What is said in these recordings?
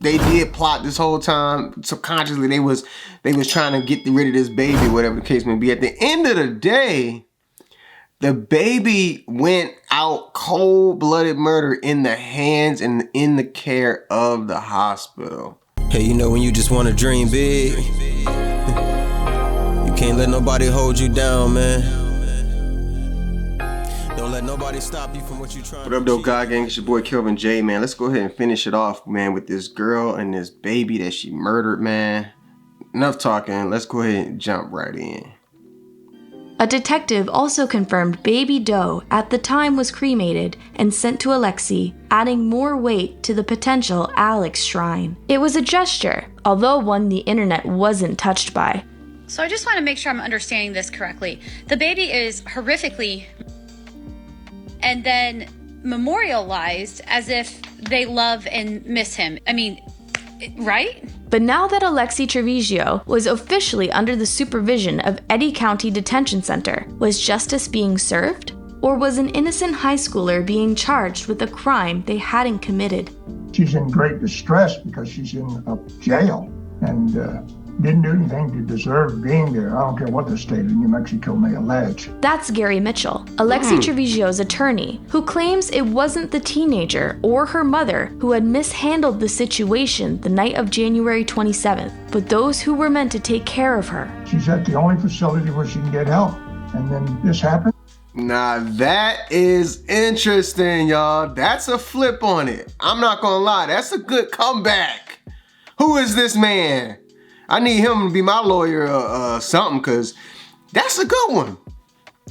they did plot this whole time. Subconsciously, they was trying to get rid of this baby, whatever the case may be. At the end of the day, the baby went out cold-blooded murder in the hands and in the care of the hospital. Hey, you know when you just want to dream big, you can't let nobody hold you down, man. Don't let nobody stop you from what you're trying to do. What up, though, God Gang? It's your boy Kelvin J, man. Let's go ahead and finish it off, man, with this girl and this baby that she murdered, man. Enough talking. Let's go ahead and jump right in. A detective also confirmed Baby Doe at the time was cremated and sent to Alexee, adding more weight to the potential Alex shrine. It was a gesture, although one the internet wasn't touched by. So I just want to make sure I'm understanding this correctly. The baby is horrifically and then memorialized as if they love and miss him. I mean, right? But now that Alexee Trevizo was officially under the supervision of Eddy County Detention Center, was justice being served? Or was an innocent high schooler being charged with a crime they hadn't committed? She's in great distress because she's in a jail and didn't do anything to deserve being there. I don't care what the state of New Mexico may allege. That's Gary Mitchell, Alexee Trevizo's attorney, who claims it wasn't the teenager or her mother who had mishandled the situation the night of January 27th, but those who were meant to take care of her. She's at the only facility where she can get help, and then this happened. Now that is interesting, y'all. That's a flip on it. I'm not gonna lie, that's a good comeback. Who is this man? I need him to be my lawyer or something, because that's a good one.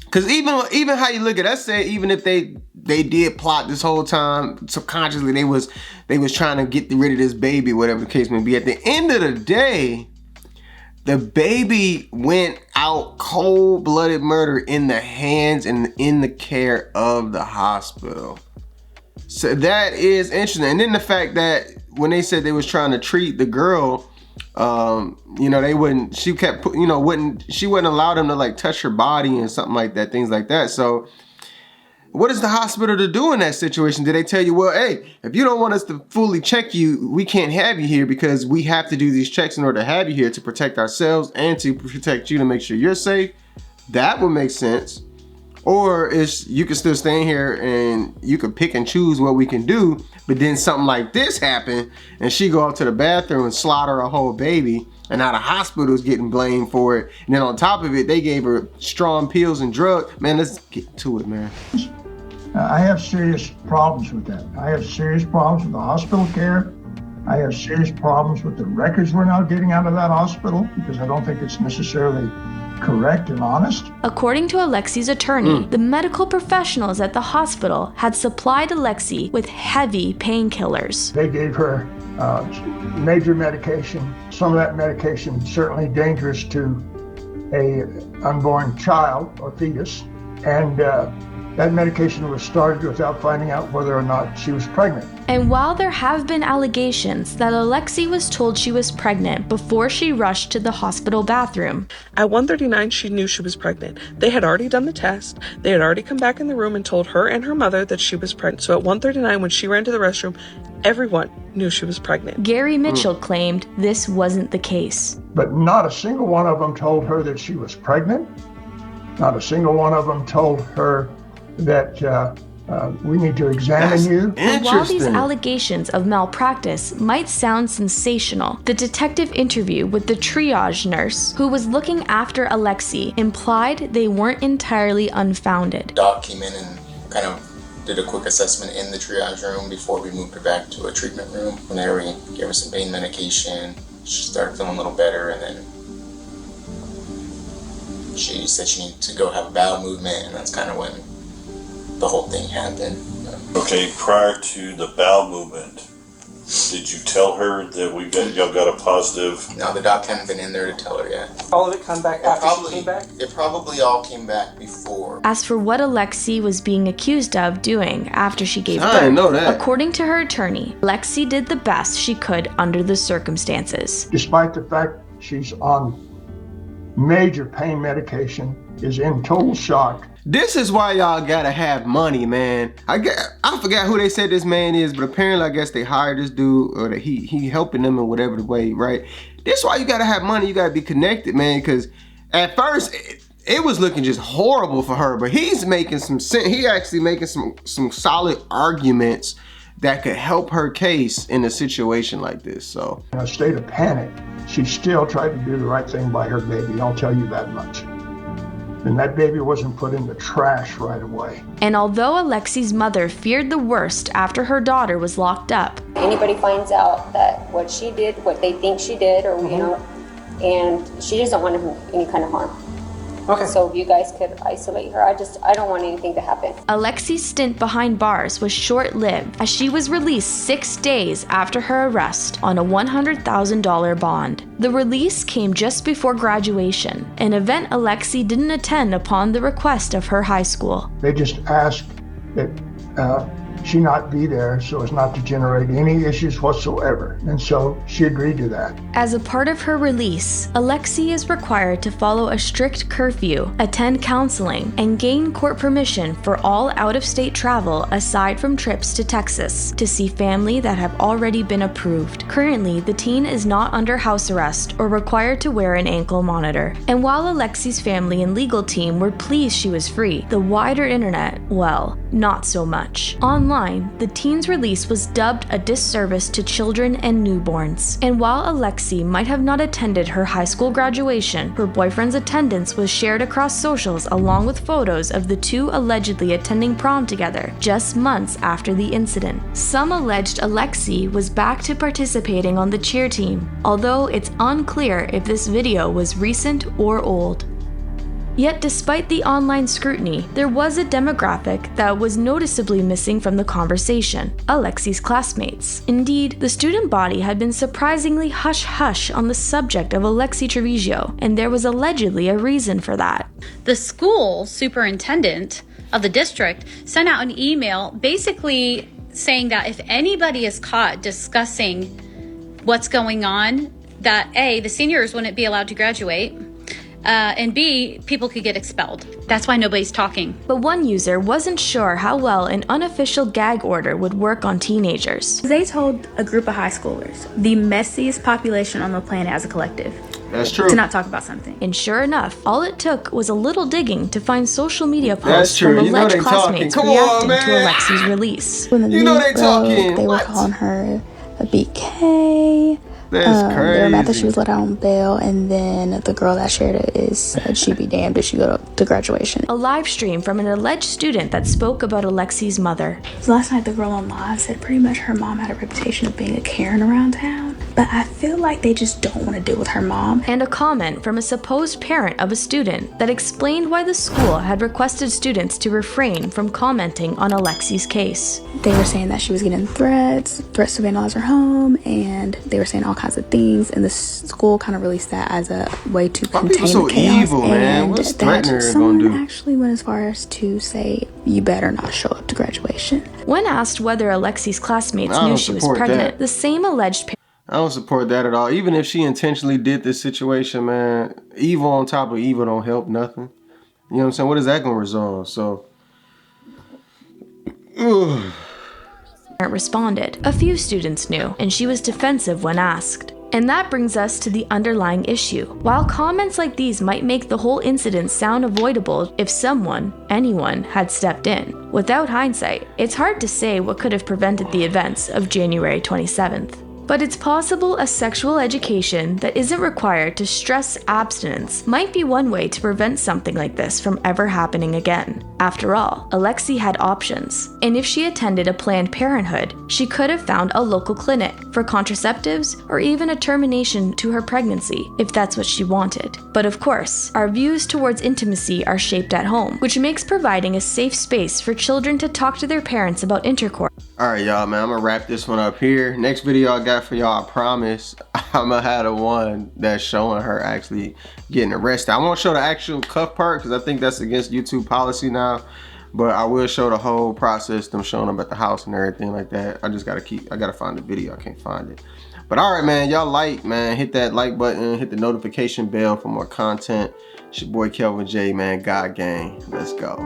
Because even how you look at it, I said even if they did plot this whole time, subconsciously they was trying to get rid of this baby, whatever the case may be. At the end of the day, the baby went out cold-blooded murder in the hands and in the care of the hospital. So that is interesting. And then the fact that when they said they was trying to treat the girl, you know, they wouldn't, she kept, you know, she wouldn't allow them to like touch her body and something like that, things like that. So what is the hospital to do in that situation? Did they tell you, well, hey, if you don't want us to fully check you, we can't have you here because we have to do these checks in order to have you here to protect ourselves and to protect you to make sure you're safe? That would make sense. Or is you can still stay in here and you can pick and choose what we can do, but then something like this happen and she go out to the bathroom and slaughter a whole baby, and now the hospital's getting blamed for it. And then on top of it, they gave her strong pills and drugs. Man, let's get to it, man. I have serious problems with that. I have serious problems with the hospital care. I have serious problems with the records we're now getting out of that hospital because I don't think it's necessarily correct and honest. According to Alexee's attorney, the medical professionals at the hospital had supplied Alexee with heavy painkillers. They gave her major medication. Some of that medication certainly dangerous to an unborn child or fetus, and that medication was started without finding out whether or not she was pregnant. And while there have been allegations that Alexee was told she was pregnant before she rushed to the hospital bathroom, at 1:39 she knew she was pregnant. They had already done the test. They had already come back in the room and told her and her mother that she was pregnant. So at 1:39 when she ran to the restroom, everyone knew she was pregnant. Gary Mitchell claimed this wasn't the case. But not a single one of them told her that she was pregnant. Not a single one of them told her that we need to examine you. And while these allegations of malpractice might sound sensational, the detective interview with the triage nurse who was looking after Alexee implied they weren't entirely unfounded. Doc came in and kind of did a quick assessment in the triage room before we moved her back to a treatment room. From there we gave her some pain medication. She started feeling a little better, and then she said she needed to go have a bowel movement, and that's kind of when the whole thing happened. Okay, prior to the bowel movement, did you tell her that y'all got a positive? No, the doc hadn't been in there to tell her yet. All of it come back after she came back? It probably all came back before. As for what Alexee was being accused of doing after she gave birth, I didn't know that. According to her attorney, Alexee did the best she could under the circumstances. Despite the fact she's on major pain medication, is in total shock. This is why y'all gotta have money, man. I forgot who they said this man is, but apparently I guess they hired this dude, or that he helping them in whatever the way, right? This is why you gotta have money. You gotta be connected, man, because at first it was looking just horrible for her, but he's making some sense. He actually making some solid arguments that could help her case in a situation like this. So in a state of panic, she still tried to do the right thing by her baby. I'll tell you that much. And that baby wasn't put in the trash right away. And although Alexee's mother feared the worst after her daughter was locked up, anybody finds out that what she did, what they think she did, or you know, and she doesn't want any kind of harm. Okay. So if you guys could isolate her, I don't want anything to happen. Alexee's stint behind bars was short-lived, as she was released 6 days after her arrest on a $100,000 bond. The release came just before graduation, an event Alexee didn't attend upon the request of her high school. They just asked that she not be there so as not to generate any issues whatsoever. And so she agreed to that. As a part of her release, Alexee is required to follow a strict curfew, attend counseling, and gain court permission for all out-of-state travel aside from trips to Texas to see family that have already been approved. Currently, the teen is not under house arrest or required to wear an ankle monitor. And while Alexee's family and legal team were pleased she was free, the wider internet, well, not so much. Online, the teen's release was dubbed a disservice to children and newborns. And while Alexee might have not attended her high school graduation, her boyfriend's attendance was shared across socials along with photos of the two allegedly attending prom together just months after the incident. Some alleged Alexee was back to participating on the cheer team, although it's unclear if this video was recent or old. Yet despite the online scrutiny, there was a demographic that was noticeably missing from the conversation: Alexee's classmates. Indeed, the student body had been surprisingly hush-hush on the subject of Alexee Trevizo, and there was allegedly a reason for that. The school superintendent of the district sent out an email basically saying that if anybody is caught discussing what's going on, that A, the seniors wouldn't be allowed to graduate, and B, people could get expelled. That's why nobody's talking. But one user wasn't sure how well an unofficial gag order would work on teenagers. They told a group of high schoolers, the messiest population on the planet as a collective, that's true, to not talk about something. And sure enough, all it took was a little digging to find social media posts from alleged classmates reacting to Alexee's release. When you know they talking. They were calling her a BK. That's crazy. They were mad that she was let out on bail, and then the girl that shared it said she'd be damned if she go to graduation. A live stream from an alleged student that spoke about Alexee's mother. So last night the girl on live said pretty much her mom had a reputation of being a Karen around town, but I feel like they just don't want to deal with her mom. And a comment from a supposed parent of a student that explained why the school had requested students to refrain from commenting on Alexee's case. They were saying that she was getting threats to vandalize her home, and they were saying all kinds of things, and the school kind of released that as a way to contain so the chaos. Evil, man. What's threatening her someone gonna do? Actually went as far as to say, you better not show up to graduation. When asked whether Alexee's classmates knew she was pregnant, the same alleged parent. I don't support that at all. Even if she intentionally did this situation, man, evil on top of evil don't help nothing. You know what I'm saying? What is that gonna resolve? So, responded. A few students knew, and she was defensive when asked. And that brings us to the underlying issue. While comments like these might make the whole incident sound avoidable if anyone had stepped in, without hindsight, it's hard to say what could have prevented the events of January 27th. But it's possible a sexual education that isn't required to stress abstinence might be one way to prevent something like this from ever happening again. After all, Alexee had options, and if she attended a Planned Parenthood, she could have found a local clinic for contraceptives or even a termination to her pregnancy if that's what she wanted. But of course, our views towards intimacy are shaped at home, which makes providing a safe space for children to talk to their parents about intercourse. Alright y'all, man, I'm gonna wrap this one up here. Next video I got for y'all, I promise, I'm gonna have the one that's showing her actually getting arrested. I won't show the actual cuff part because I think that's against YouTube policy now, but I will show the whole process, them showing them at the house and everything like that. I gotta find the video, I can't find it. But alright, man, y'all hit that like button, hit the notification bell for more content. It's your boy Kelvin J, man. God gang. Let's go.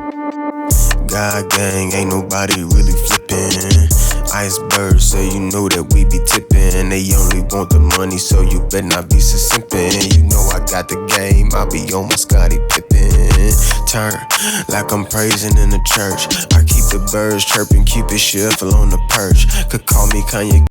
God gang, ain't nobody really flipping. Iceberg say you know that we be tipping. They only want the money, so you better not be simping. You know I got the game, I be on my Scottie Pippen. Turn like I'm praising in the church. I keep the birds chirping, keep it shuffle on the perch. Could call me Kanye.